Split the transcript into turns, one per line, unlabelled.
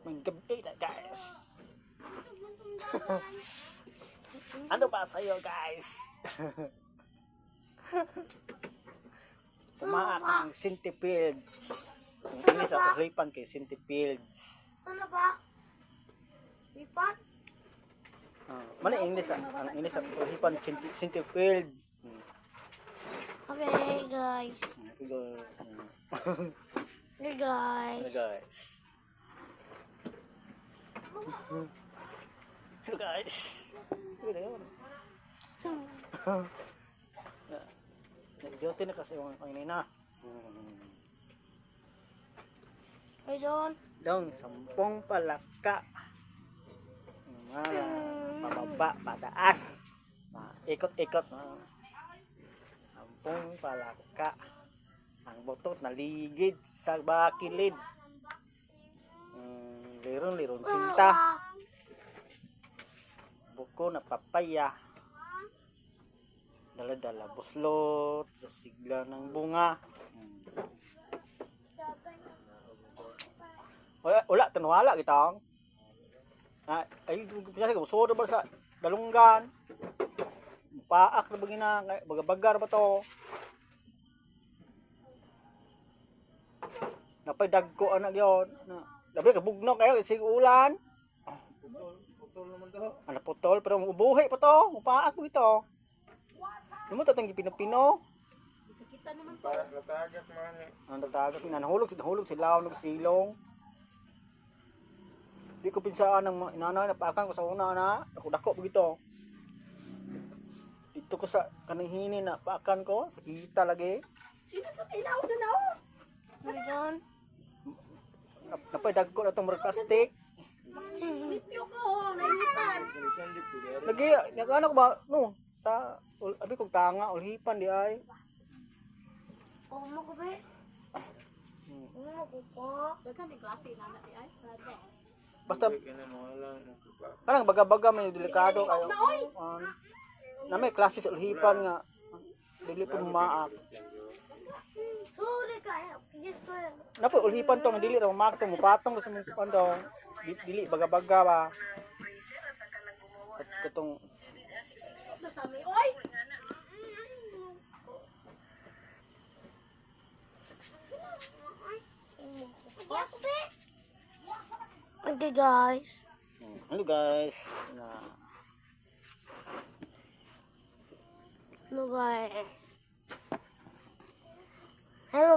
May gabi na guys. Ano ba sa'yo guys? Tumaak ang centipedes. Ang inis at ripan kay centipedes.
Ano ba? Lipat?
Mana English ang English at ripan centipede.
Okay guys. Hey guys.
Hello guys. Hello guys. Nag-duty na kasi yung kanina.
Hey John.
Dong, 10 palaka. Pababa, pataas. Ikot-ikot. 10 palaka. Ang butot naligid sa bakilid. Liron-liron sinta. Buko na papaya. Dala-dala buslot sa sigla ng bunga. Wala tanwala kita. Ay pinasa ko so ba sa dalunggan. Paak na bagina baga-bagar ba to. Napay dagko anak yon. Labi ka bugno kayo sig ulan. Putol naman to. Ano putol pero ubuhi pa to. Paak mo ito. Ano mo tatang Pilipino?
Sakita naman to.
Para natagak man eh.
Ang natagak nahulog sila ng silong. Di ko pinsaan ng inanay na paakan ko sa una na. Dako begitu. Dito ko sa kanihini na paakan ko sa kita lagi.
Sino sa ilaw na na? Hey John.
Napay dagko na itong plastic.
Video ko. Nainitan.
Lagi, nag-ano ko ba? No, abi kong tanga, ulhipan di ay.
Oh, mo ko ba? Ko pa.
Dagan may klase na na ay.
Basta
Kaya mo lang magkupa.
kanang baga-baga may delikado kayo. Na may klase sa ulhipan nga. Dili po maak.
Sorry kaya. Yes sir.
Napoy ulhipan to, dili ra maak to, mupatong sa mong pando. Dili baga-baga ba. At katong
Sasami. Oy! Okay guys.
Hello guys.
Hello guys. Hello